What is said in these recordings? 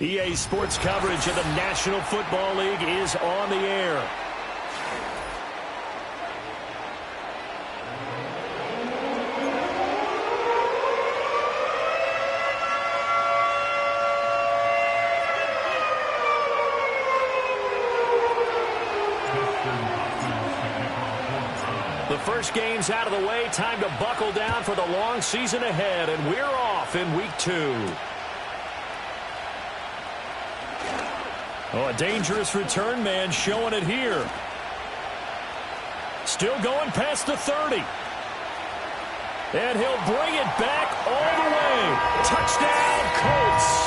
EA Sports coverage of the National Football League is on the air. The first game's out of the way. Time to buckle down for the long season ahead, and we're off in Week 2. Oh, a dangerous return man showing it here. Still going past the 30. And he'll bring it back all the way. Touchdown, Colts.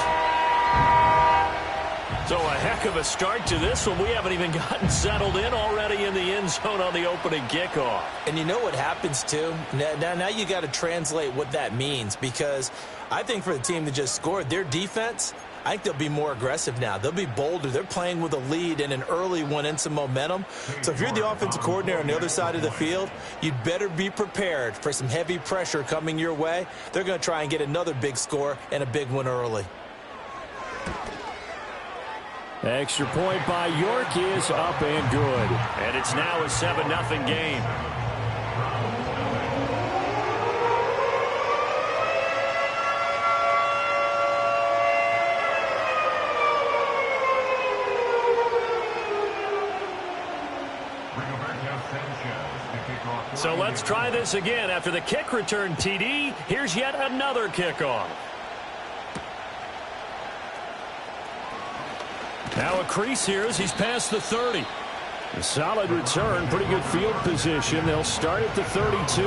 So a heck of a start to this one. We haven't even gotten settled in already in the end zone on the opening kickoff. And you know what happens, too? Now you got to translate what that means, because I think for the team that just scored, their defense, I think they'll be more aggressive now. They'll be bolder. They're playing with a lead and an early one and some momentum. So if you're the offensive coordinator on the other side of the field, you'd better be prepared for some heavy pressure coming your way. They're going to try and get another big score and a big one early. Extra point by York is up and good. And it's now a 7-0 game. So let's try this again. After the kick return TD, here's yet another kickoff. Now a crease here as he's past the 30. A solid return, pretty good field position. They'll start at the 32.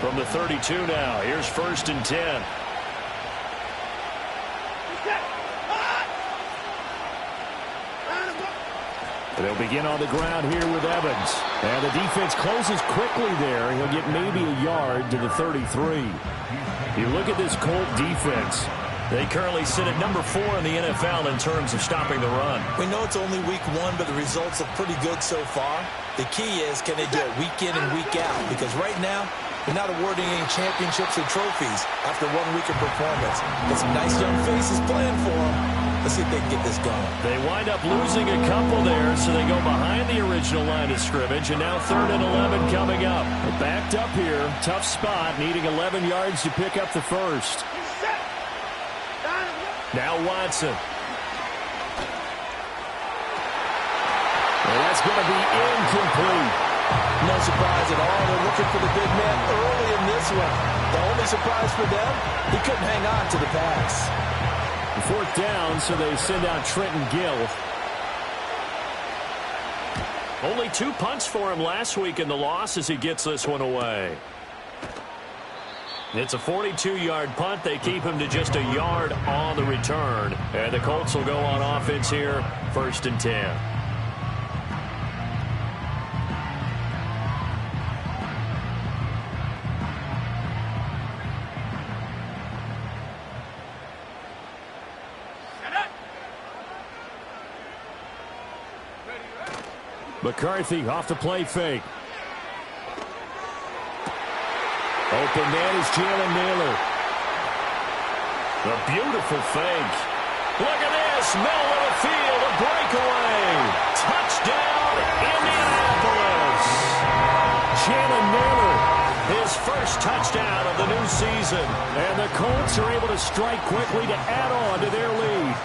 From the 32 now, here's 1st and 10. They'll begin on the ground here with Evans. And the defense closes quickly there. He'll get maybe a yard to the 33. You look at this Colt defense. They currently sit at number 4 in the NFL in terms of stopping the run. We know it's only week 1, but the results are pretty good so far. The key is, can they do it week in and week out? Because right now, they're not awarding any championships or trophies after 1 week of performance. But some nice young faces playing for them. Let's see if they can get this going. They wind up losing a couple there, so they go behind the original line of scrimmage, and now 3rd and 11 coming up. They're backed up here. Tough spot, needing 11 yards to pick up the first. Now Watson. Well, that's going to be incomplete. No surprise at all. They're looking for the big man early in this one. The only surprise for them, he couldn't hang on to the pass. 4th down, so they send out Trenton Gill. Only 2 punts for him last week in the loss as he gets this one away. It's a 42-yard punt. They keep him to just a yard on the return. And the Colts will go on offense here, 1st and 10. McCarthy off the play fake. Open man is Jalen Nailor. A beautiful fake. Look at this. Middle of the field. A breakaway. Touchdown, Indianapolis. Jalen Nailor, his first touchdown of the new season. And the Colts are able to strike quickly to add on to their lead.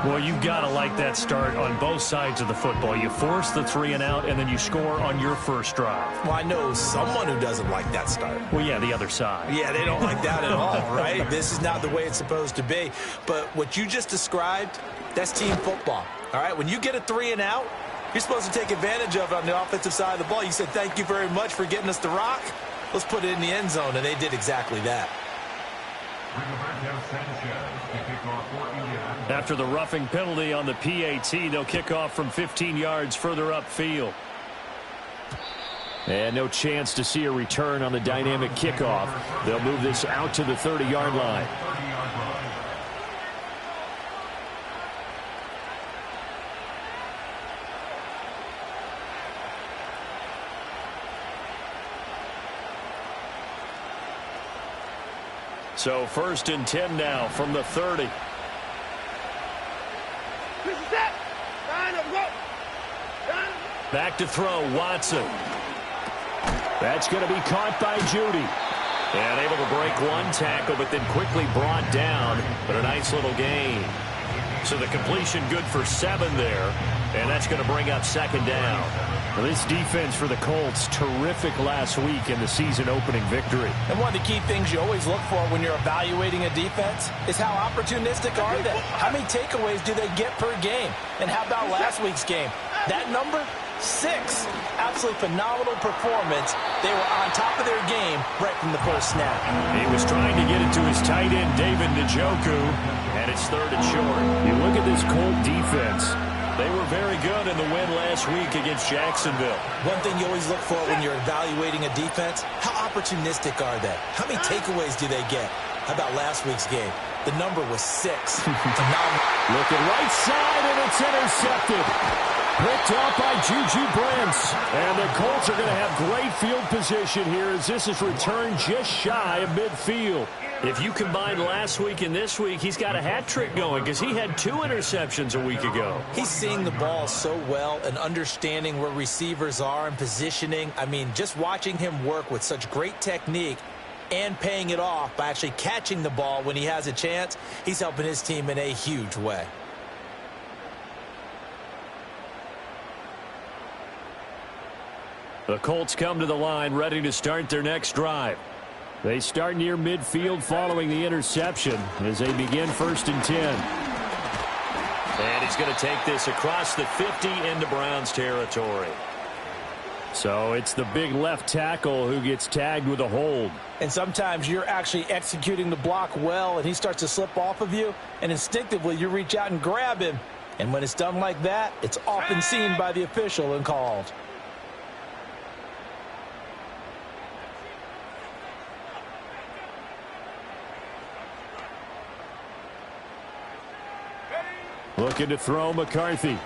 Well, you've got to like that start on both sides of the football. You force the 3 and out, and then you score on your first drive. Well, I know someone who doesn't like that start. Well, yeah, the other side. Yeah, they don't like that at all, right? This is not the way it's supposed to be. But what you just described, that's team football, all right? When you get a 3 and out, you're supposed to take advantage of it on the offensive side of the ball. You said, thank you very much for getting us the rock. Let's put it in the end zone, and they did exactly that. After the roughing penalty on the PAT, they'll kick off from 15 yards further upfield. And no chance to see a return on the dynamic kickoff. They'll move this out to the 30-yard line. So 1st and 10 now from the 30. Back to throw, Watson. That's going to be caught by Judy. And able to break one tackle, but then quickly brought down. But a nice little gain. So the completion good for 7 there. And that's going to bring up 2nd down. Well, this defense for the Colts, terrific last week in the season-opening victory. And one of the key things you always look for when you're evaluating a defense is how opportunistic are they? How many takeaways do they get per game? And how about last week's game? That number? 6. Absolutely phenomenal performance. They were on top of their game right from the first snap. He was trying to get it to his tight end, David Njoku, and it's 3rd and short. You look at this Colt defense. They were very good in the win last week against Jacksonville. One thing you always look for when you're evaluating a defense, how opportunistic are they? How many takeaways do they get? How about last week's game? The number was 6. Phenomenal. Looking right side, and it's intercepted. Picked up by Juju Brents. And the Colts are going to have great field position here as this is returned just shy of midfield. If you combine last week and this week, he's got a hat trick going because he had 2 interceptions a week ago. He's seeing the ball so well and understanding where receivers are and positioning. I mean, just watching him work with such great technique and paying it off by actually catching the ball when he has a chance, he's helping his team in a huge way. The Colts come to the line ready to start their next drive. They start near midfield following the interception as they begin 1st and 10. And he's going to take this across the 50 into Browns territory. So it's the big left tackle who gets tagged with a hold. And sometimes you're actually executing the block well and he starts to slip off of you, and instinctively you reach out and grab him. And when it's done like that, it's often seen by the official and called. Looking to throw McCarthy.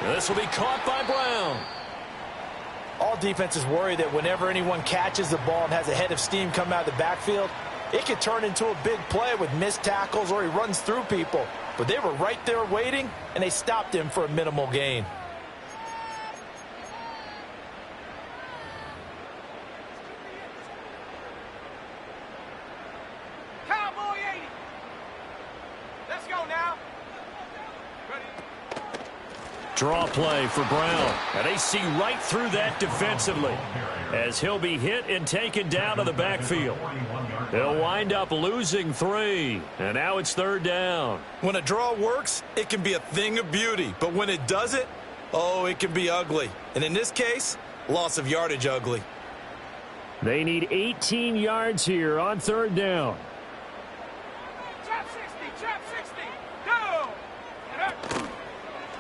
This will be caught by Brown. All defenses worry that whenever anyone catches the ball and has a head of steam come out of the backfield, it could turn into a big play with missed tackles or he runs through people. But they were right there waiting, and they stopped him for a minimal gain. Draw play for Brown. And they see right through that defensively as he'll be hit and taken down to the backfield. They'll wind up losing 3. And now it's 3rd down. When a draw works, it can be a thing of beauty. But when it doesn't, oh, it can be ugly. And in this case, loss of yardage ugly. They need 18 yards here on 3rd down.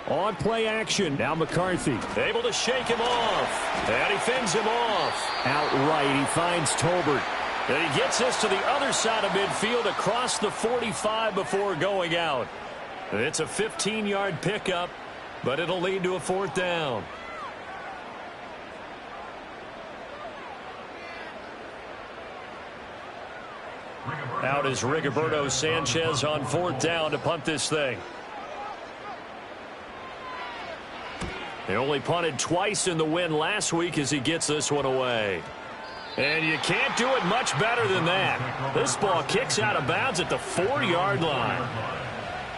On play action, now McCarthy. Able to shake him off. And he fends him off. Outright, he finds Tolbert. And he gets this to the other side of midfield across the 45 before going out. It's a 15-yard pickup, but it'll lead to a 4th down. Out is Rigoberto Sanchez on 4th down to punt this thing. He only punted twice in the win last week as he gets this one away. And you can't do it much better than that. This ball kicks out of bounds at the 4-yard line.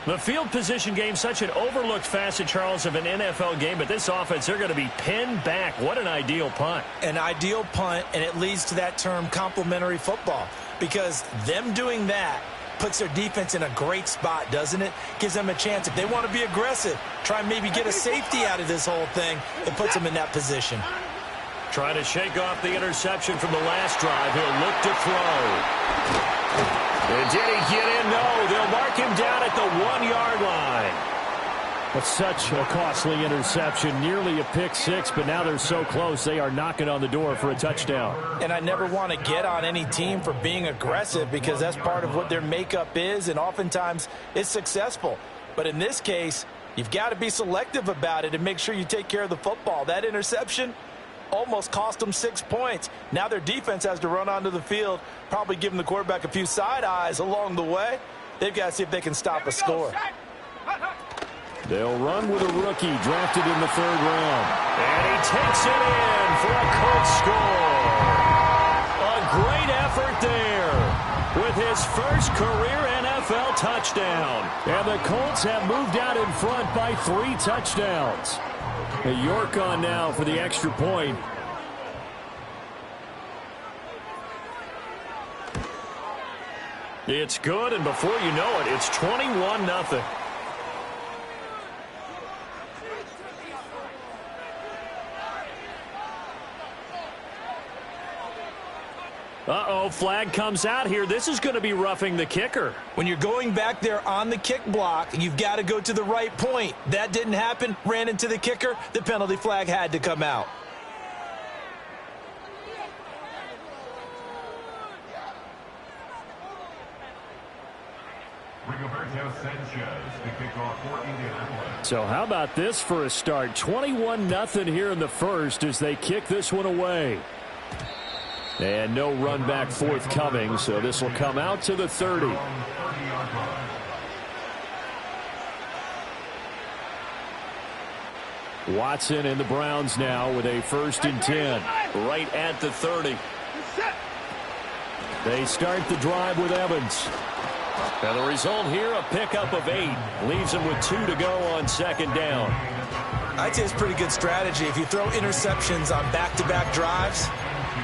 The field position game, such an overlooked facet, Charles, of an NFL game, but this offense, they're going to be pinned back. What an ideal punt. An ideal punt, and it leads to that term complementary football, because them doing that puts their defense in a great spot, doesn't it? Gives them a chance. If they want to be aggressive, try and maybe get a safety out of this whole thing, it puts them in that position. Trying to shake off the interception from the last drive. He'll look to throw. And did he get in? No. They'll mark him down at the 1-yard line. But such a costly interception, nearly a pick six, but now they're so close they are knocking on the door for a touchdown. And I never want to get on any team for being aggressive because that's part of what their makeup is, and oftentimes it's successful. But in this case, you've got to be selective about it and make sure you take care of the football. That interception, almost cost them 6 points. Now their defense has to run onto the field, probably giving the quarterback a few side eyes along the way. They've got to see if they can stop a score. They'll run with a rookie drafted in the 3rd round. And he takes it in for a Colts score. A great effort there with his first career NFL touchdown. And the Colts have moved out in front by 3 touchdowns. York on now for the extra point. It's good, and before you know it, it's 21-0. Uh-oh, flag comes out here. This is going to be roughing the kicker. When you're going back there on the kick block, you've got to go to the right point. That didn't happen. Ran into the kicker. The penalty flag had to come out. So how about this for a start? 21-0 here in the first as they kick this one away. And no run back forthcoming, so this will come out to the 30. Watson and the Browns now with a 1st and 10. Right at the 30. They start the drive with Evans. And the result here, a pickup of 8. Leaves them with 2 to go on 2nd down. I'd say it's pretty good strategy. If you throw interceptions on back-to-back drives,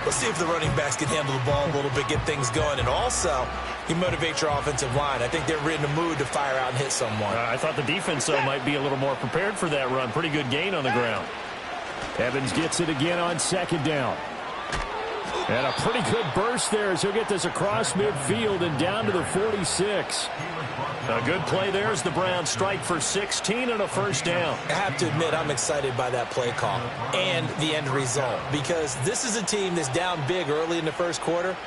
let's see if the running backs can handle the ball a little bit, get things going. And also, you motivate your offensive line. I think they're in the mood to fire out and hit someone. I thought the defense, though, might be a little more prepared for that run. Pretty good gain on the ground. Evans gets it again on 2nd down. And a pretty good burst there as he'll get this across midfield and down to the 46. A good play there as the Browns strike for 16 and a 1st down. I have to admit, I'm excited by that play call and the end result, because this is a team that's down big early in the 1st quarter,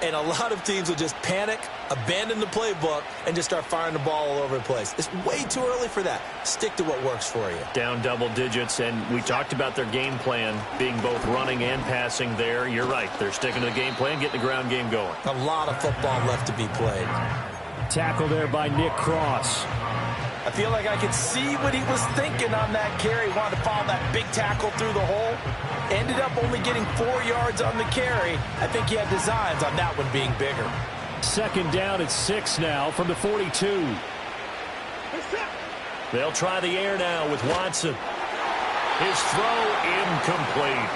and a lot of teams will just panic, abandon the playbook, and just start firing the ball all over the place. It's way too early for that. Stick to what works for you. Down double digits, and we talked about their game plan being both running and passing there. You're right. They're sticking to the game plan, getting the ground game going. A lot of football left to be played. Tackle there by Nick Cross. I feel like I could see what he was thinking on that carry. Wanted to follow that big tackle through the hole. Ended up only getting 4 yards on the carry. I think he had designs on that one being bigger. 2nd down at 6 now from the 42. They'll try the air now with Watson. His throw incomplete.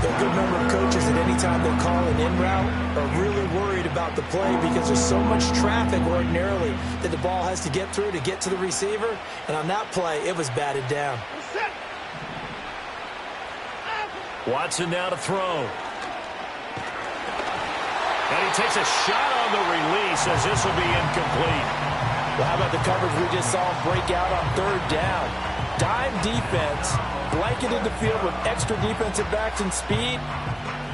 There are a good number of coaches that any time they call an in route are really worried about the play because there's so much traffic ordinarily that the ball has to get through to get to the receiver. And on that play, it was batted down. Watson now to throw. And he takes a shot on the release as this will be incomplete. Well, how about the coverage we just saw break out on 3rd down? Dime defense, blanketed the field with extra defensive backs and speed,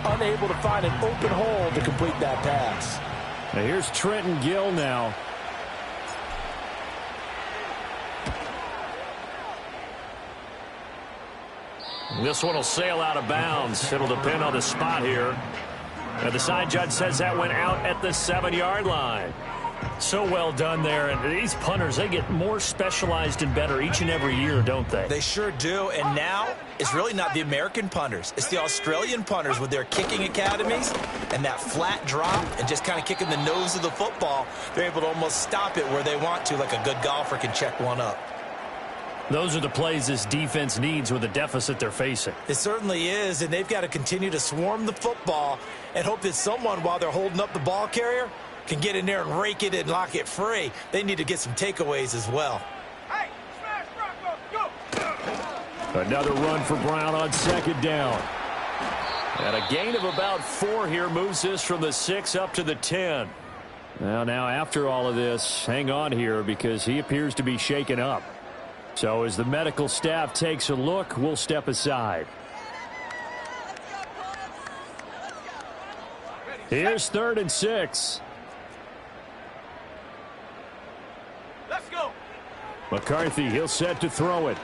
unable to find an open hole to complete that pass. Now here's Trenton Gill now. This one will sail out of bounds. It'll depend on the spot here. Now the side judge says that went out at the 7-yard line. So well done there. And these punters, they get more specialized and better each and every year, don't they? They sure do. And now it's really not the American punters. It's the Australian punters with their kicking academies and that flat drop and just kind of kicking the nose of the football. They're able to almost stop it where they want to, like a good golfer can check one up. Those are the plays this defense needs with the deficit they're facing. It certainly is, and they've got to continue to swarm the football and hope that someone, while they're holding up the ball carrier, can get in there and rake it and lock it free. They need to get some takeaways as well. Hey, smash Broncos, go! Another run for Brown on 2nd down. And a gain of about 4 here moves this from the 6 up to the 10. Now after all of this, hang on here because he appears to be shaken up. So as the medical staff takes a look, we'll step aside. Here's 3rd and 6. Let's go. McCarthy, he'll set to throw it.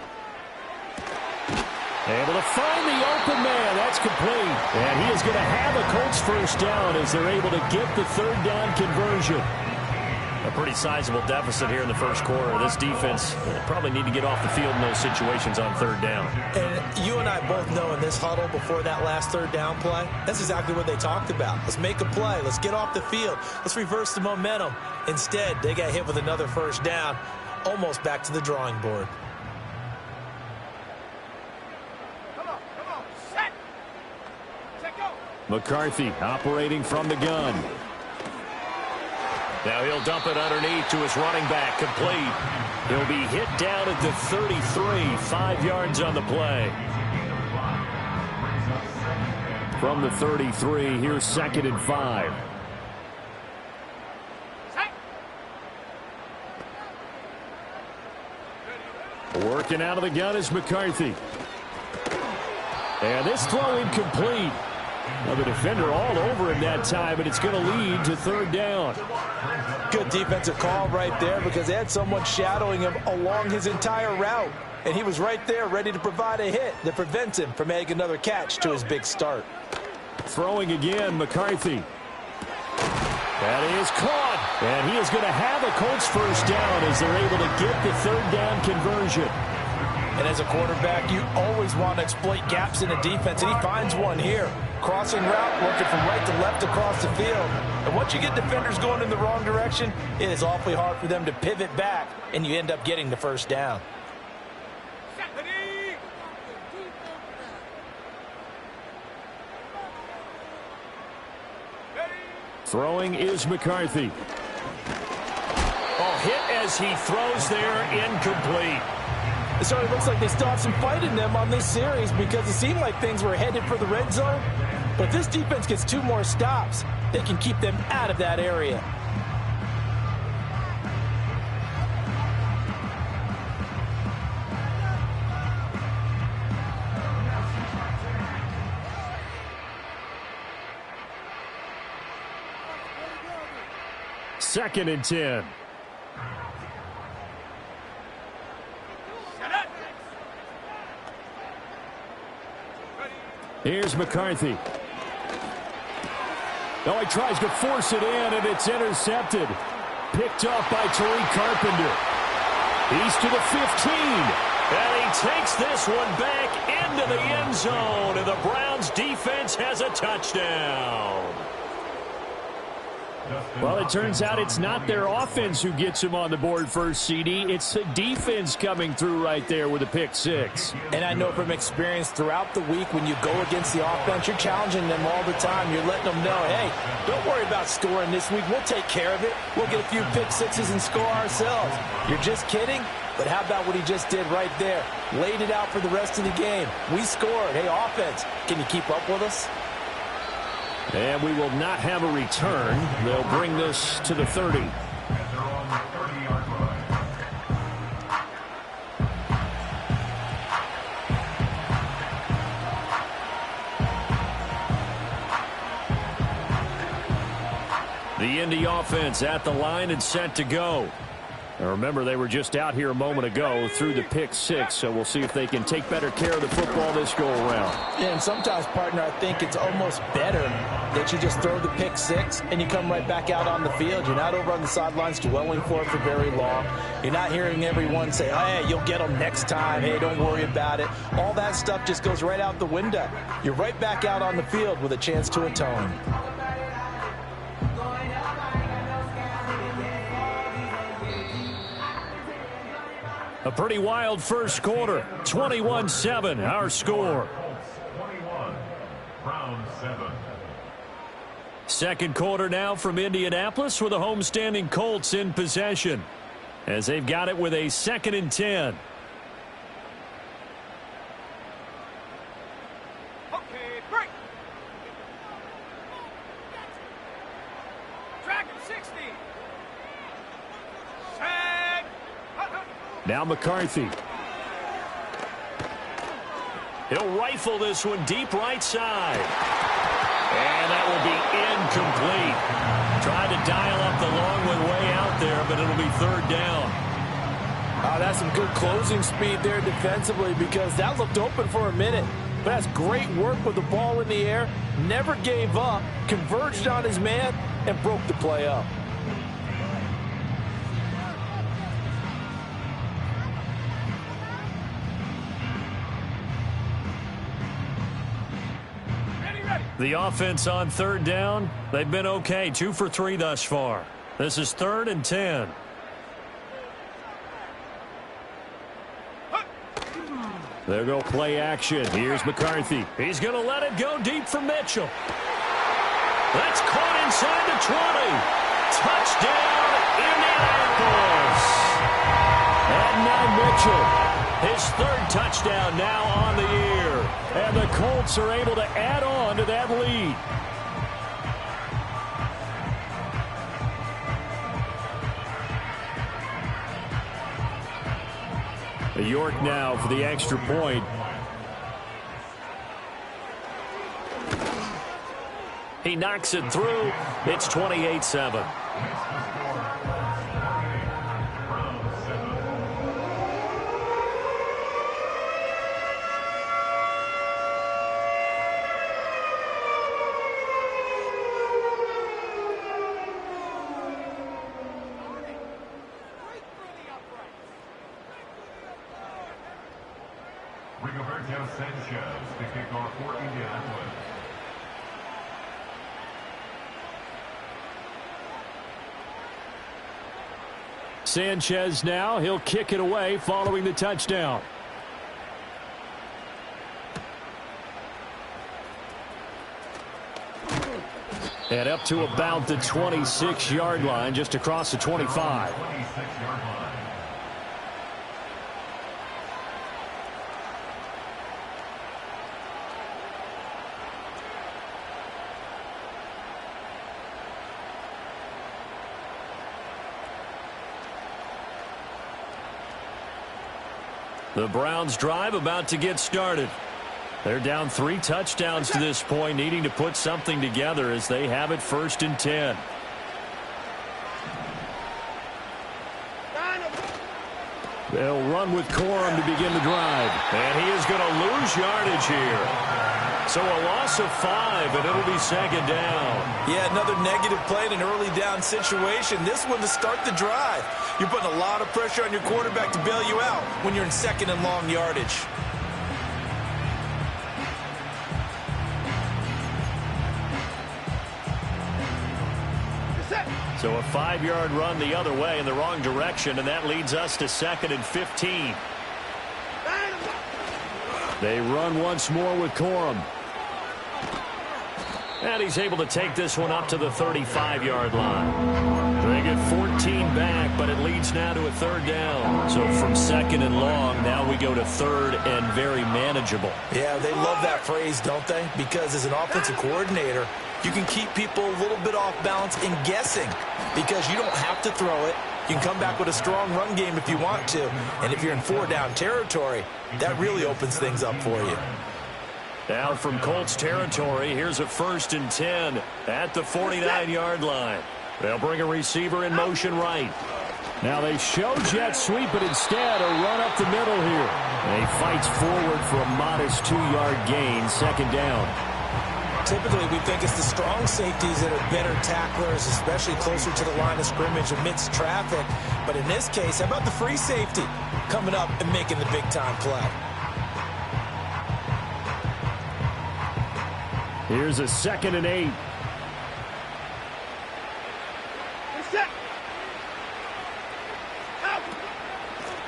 Able to find the open man. That's complete. And he is going to have a Colts first down as they're able to get the third down conversion. A pretty sizable deficit here in the first quarter. This defense probably need to get off the field in those situations on third down. And you and I both know in this huddle before that last third down play, that's exactly what they talked about. Let's make a play. Let's get off the field. Let's reverse the momentum. Instead, they got hit with another first down, almost back to the drawing board. McCarthy operating from the gun. Now he'll dump it underneath to his running back, complete. He'll be hit down at the 33, 5 yards on the play. From the 33, here's 2nd and 5. Working out of the gun is McCarthy. And this throw incomplete. Now the defender all over him that time, and it's going to lead to third down. Good defensive call right there because they had someone shadowing him along his entire route. And he was right there ready to provide a hit that prevents him from making another catch to his big start. Throwing again, McCarthy. That is caught. And he is going to have a Colts first down as they're able to get the third down conversion. And as a quarterback, you always want to exploit gaps in the defense, and he finds one here. Crossing route, working from right to left across the field. And once you get defenders going in the wrong direction, it is awfully hard for them to pivot back, and you end up getting the first down. Throwing is McCarthy. Oh, hit as he throws there, incomplete. It certainly looks like they still have some fight in them on this series because it seemed like things were headed for the red zone. But if this defense gets 2 more stops, they can keep them out of that area. Second and 10. Here's McCarthy. Oh, he tries to force it in, and it's intercepted. Picked up by Tariq Carpenter. He's to the 15. And he takes this one back into the end zone, and the Browns defense has a touchdown. Well, it turns out it's not their offense who gets him on the board first, CD. It's the defense coming through right there with a pick 6. And I know from experience throughout the week when you go against the offense, you're challenging them all the time. You're letting them know, hey, don't worry about scoring this week. We'll take care of it. We'll get a few pick 6s and score ourselves. You're just kidding? But how about what he just did right there? Laid it out for the rest of the game. We scored. Hey, offense, can you keep up with us? And we will not have a return. They'll bring this to the 30. The Indy offense at the line and set to go. Now remember, they were just out here a moment ago through the pick 6, so we'll see if they can take better care of the football this go-around. Yeah, and sometimes, partner, I think it's almost better that you just throw the pick 6 and you come right back out on the field. You're not over on the sidelines dwelling for it for very long. You're not hearing everyone say, oh, hey, you'll get them next time. Hey, don't worry about it. All that stuff just goes right out the window. You're right back out on the field with a chance to atone. A pretty wild first quarter. 21-7, our score. 21, round 7. Second quarter now from Indianapolis with the homestanding Colts in possession as they've got it with a 2nd and 10. Okay, break. Track him 60. Sag. Now McCarthy. He'll rifle this one deep right side. And that will be incomplete. Tried to dial up the long one way out there, but it'll be third down. Oh, that's some good closing speed there defensively because that looked open for a minute. But that's great work with the ball in the air. Never gave up, converged on his man, and broke the play up. The offense on third down, they've been okay. 2 for 3 thus far. This is 3rd and 10. There go play action. Here's McCarthy. He's going to let it go deep for Mitchell. That's caught inside the 20. Touchdown, Indianapolis. And now Mitchell. His 3rd touchdown now on the year. And the Colts are able to add on to that lead. York now for the extra point. He knocks it through. It's 28-7. Rigoberto Sanchez to kick off for Indianapolis. Sanchez now. He'll kick it away following the touchdown. And up to about the 26-yard line, just across the 25. 26-yard line. The Browns drive about to get started. They're down 3 touchdowns to this point, needing to put something together as they have it 1st and 10. They'll run with Corum to begin the drive. And he is going to lose yardage here. So a loss of 5, and it'll be 2nd down. Yeah, another negative play in an early down situation. This one to start the drive. You're putting a lot of pressure on your quarterback to bail you out when you're in 2nd and long yardage. So a 5-yard run the other way in the wrong direction, and that leads us to 2nd and 15. They run once more with Corum. And he's able to take this one up to the 35-yard line. They get 14 back, but it leads now to a 3rd down. So from 2nd and long, now we go to 3rd and very manageable. Yeah, they love that phrase, don't they? Because as an offensive coordinator, you can keep people a little bit off balance and guessing because you don't have to throw it. You can come back with a strong run game if you want to. And if you're in 4-down territory, that really opens things up for you. Now from Colts territory, here's a 1st and 10 at the 49-yard line. They'll bring a receiver in motion right. Now they show jet sweep, but instead a run up the middle here. And he fights forward for a modest 2-yard gain, 2nd down. Typically, we think it's the strong safeties that are better tacklers, especially closer to the line of scrimmage amidst traffic. But in this case, how about the free safety coming up and making the big-time play? Here's a 2nd and 8.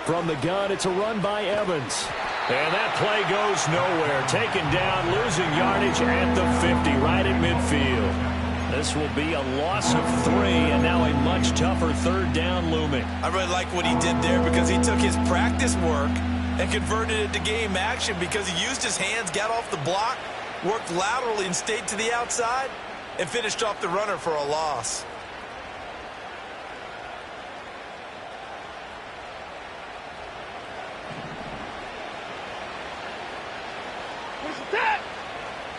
From the gun, it's a run by Evans. And that play goes nowhere. Taken down, losing yardage at the 50, right at midfield. This will be a loss of 3, and now a much tougher 3rd down looming. I really like what he did there because he took his practice work and converted it to game action because he used his hands, got off the block, worked laterally and stayed to the outside, and finished off the runner for a loss.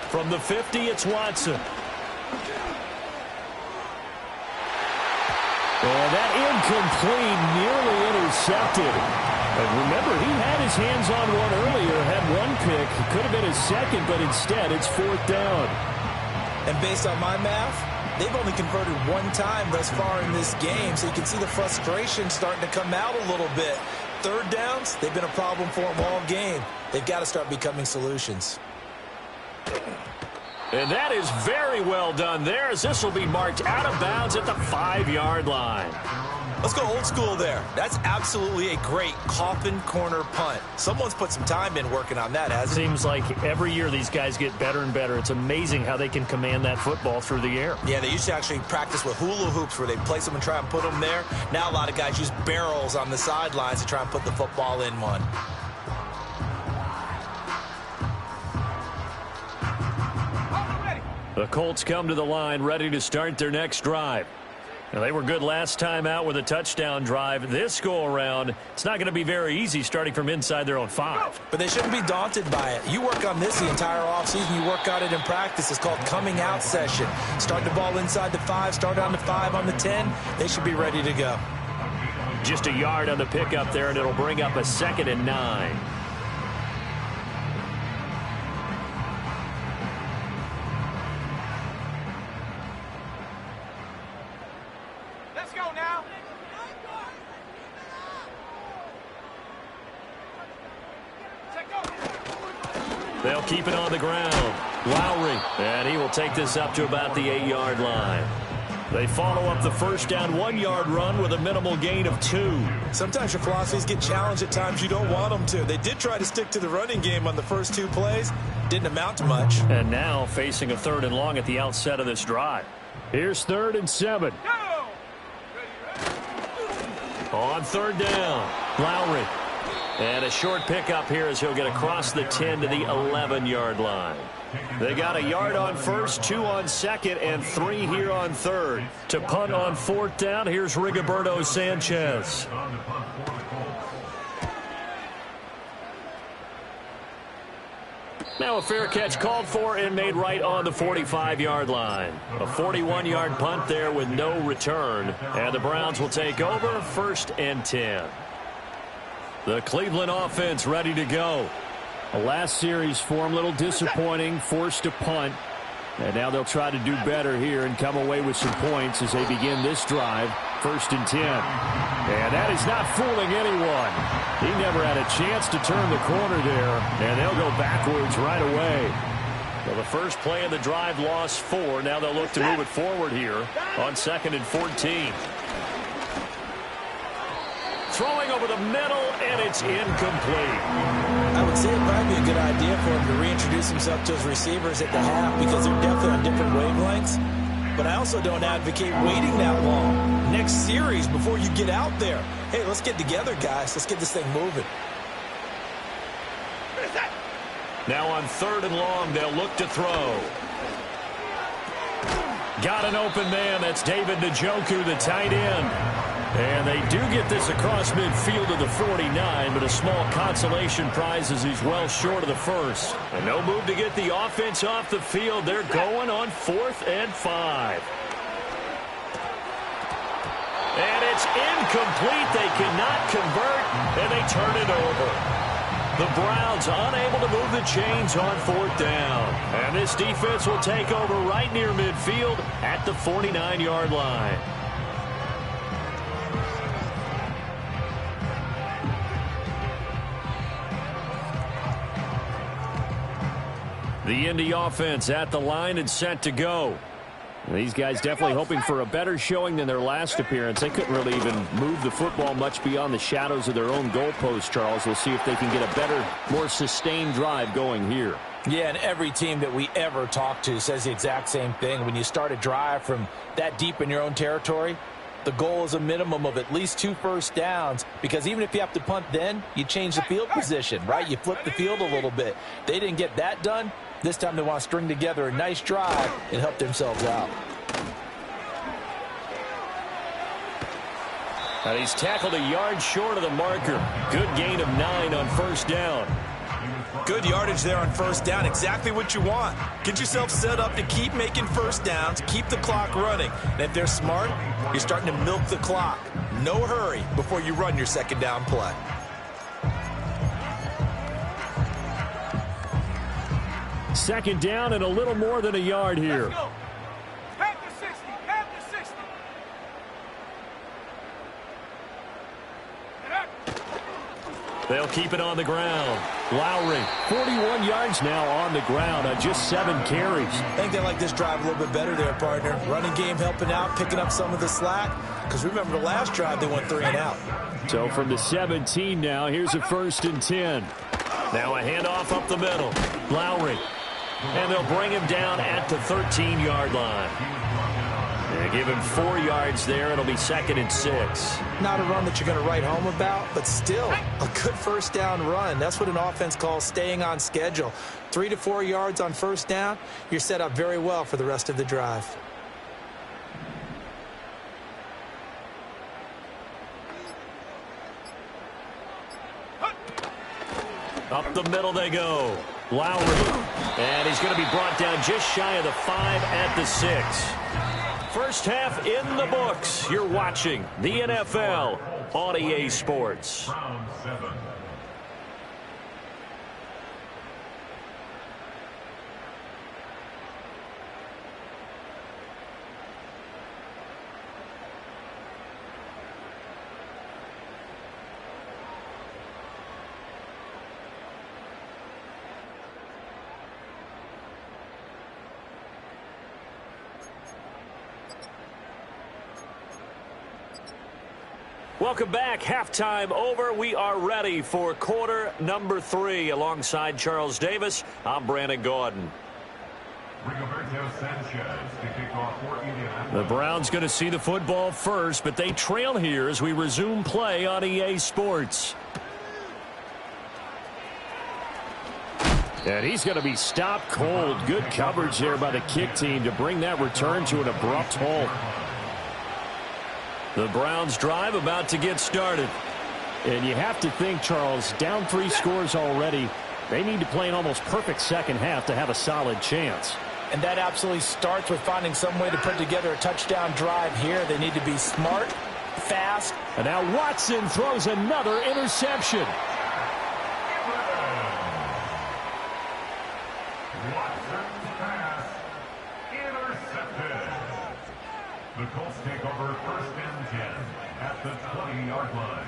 From the 50, it's Watson. And that incomplete, nearly intercepted. And remember, he had his hands on one earlier, had one pick. Could have been his second, but instead it's 4th down. And based on my math, they've only converted one time thus far in this game, so you can see the frustration starting to come out a little bit. 3rd downs, they've been a problem for them all game. They've got to start becoming solutions. And that is very well done there, as this will be marked out of bounds at the 5-yard line. Let's go old school there. That's absolutely a great coffin corner punt. Someone's put some time in working on that, hasn't it? Seems like every year these guys get better and better. It's amazing how they can command that football through the air. Yeah, they used to actually practice with hula hoops where they place them and try and put them there. Now a lot of guys use barrels on the sidelines to try and put the football in one. The Colts come to the line ready to start their next drive. Now, they were good last time out with a touchdown drive. This go-around, it's not going to be very easy starting from inside their own 5. But they shouldn't be daunted by it. You work on this the entire offseason. You work on it in practice. It's called coming out session. Start the ball inside the 5, start on the 5, on the 10. They should be ready to go. Just a yard on the pickup there, and it'll bring up a 2nd and 9. Let's go now. They'll keep it on the ground. Lowry, and he will take this up to about the 8-yard line. They follow up the first down 1-yard run with a minimal gain of 2. Sometimes your philosophies get challenged at times you don't want them to. They did try to stick to the running game on the first 2 plays. Didn't amount to much. And now facing a 3rd and long at the outset of this drive. Here's 3rd and 7. On 3rd down, Lowry. And a short pickup here as he'll get across the 10 to the 11-yard line. They got a yard on 1st, 2 on 2nd, and 3 here on 3rd. To punt on 4th down, here's Rigoberto Sanchez. Now a fair catch called for and made right on the 45-yard line. A 41-yard punt there with no return. And the Browns will take over 1st and 10. The Cleveland offense ready to go. The last series for him, a little disappointing, forced to punt. And now they'll try to do better here and come away with some points as they begin this drive. 1st and 10. And that is not fooling anyone. He never had a chance to turn the corner there. And they'll go backwards right away. Well, the first play of the drive lost 4. Now they'll look to move it forward here on 2nd and 14. Throwing over the middle, and it's incomplete. I would say it'd probably be a good idea for him to reintroduce himself to his receivers at the half because they're definitely on different wavelengths. But I also don't advocate waiting that long. Next series before you get out there. Hey, let's get together, guys. Let's get this thing moving. Now on 3rd and long, they'll look to throw. Got an open man. That's David Njoku, the tight end. And they do get this across midfield to the 49, but a small consolation prize as he's well short of the 1st. And no move to get the offense off the field. They're going on 4th and 5. And it's incomplete. They cannot convert, and they turn it over. The Browns unable to move the chains on 4th down. And this defense will take over right near midfield at the 49-yard line. The Indy offense at the line and set to go. These guys definitely hoping for a better showing than their last appearance. They couldn't really even move the football much beyond the shadows of their own goalpost, Charles. We'll see if they can get a better, more sustained drive going here. Yeah, and every team that we ever talk to says the exact same thing. When you start a drive from that deep in your own territory, the goal is a minimum of at least 2 first downs, because even if you have to punt then, you change the field position, right? You flip the field a little bit. They didn't get that done. This time they want to string together a nice drive and help themselves out. And he's tackled a yard short of the marker. Good gain of 9 on 1st down. Good yardage there on 1st down. Exactly what you want. Get yourself set up to keep making 1st downs, keep the clock running. And if they're smart, you're starting to milk the clock. No hurry before you run your 2nd down play. Second down and a little more than a yard here. Let's go. Half to 60. Half to 60. They'll keep it on the ground. Lowry, 41 yards now on the ground on just 7 carries. I think they like this drive a little bit better there, partner. Running game helping out, picking up some of the slack. Because remember the last drive, they went 3 and out. So from the 17 now, here's a 1st and 10. Now a handoff up the middle. Lowry. And they'll bring him down at the 13-yard line. They give him 4 yards there. It'll be 2nd and 6. Not a run that you're going to write home about, but still a good first down run. That's what an offense calls staying on schedule. 3 to 4 yards on first down, you're set up very well for the rest of the drive. Up the middle they go. Lowry. And he's going to be brought down just shy of the 5 at the 6. First half in the books. You're watching the NFL on EA Sports. Round 7. Welcome back. Halftime over. We are ready for quarter number 3. Alongside Charles Davis, I'm Brandon Gaudin. Rigoberto Sanchez to kick off for Indianapolis. The Browns going to see the football first, but they trail here as we resume play on EA Sports. And he's going to be stopped cold. Good coverage there by the kick team to bring that return to an abrupt halt. The Browns drive about to get started. And you have to think, Charles, down 3 scores already. They need to play an almost perfect second half to have a solid chance. And that absolutely starts with finding some way to put together a touchdown drive here. They need to be smart, fast. And now Watson throws another interception. Watson's pass intercepted. The Colts take over 1st and 10 at the 20-yard line.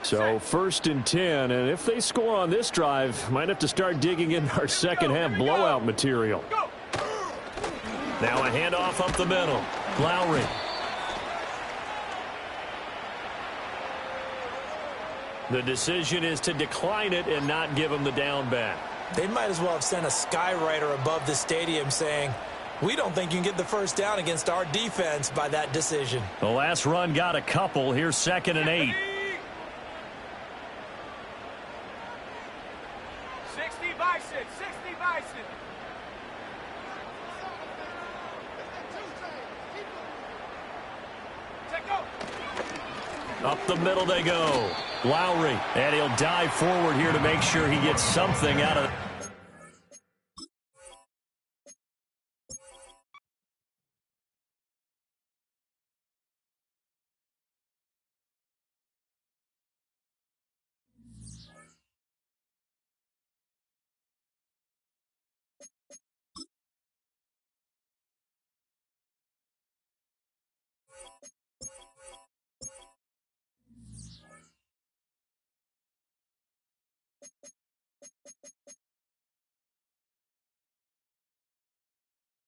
So 1st and 10, and if they score on this drive, might have to start digging in our second half blowout material. Now a handoff up the middle. Lowry. The decision is to decline it and not give him the down back. They might as well have sent a skywriter above the stadium saying, we don't think you can get the first down against our defense by that decision. The last run got a couple. Here's 2nd and 8. 60 Bison. 60 Bison. Take go. Up the middle they go. Lowry. And he'll dive forward here to make sure he gets something out of it.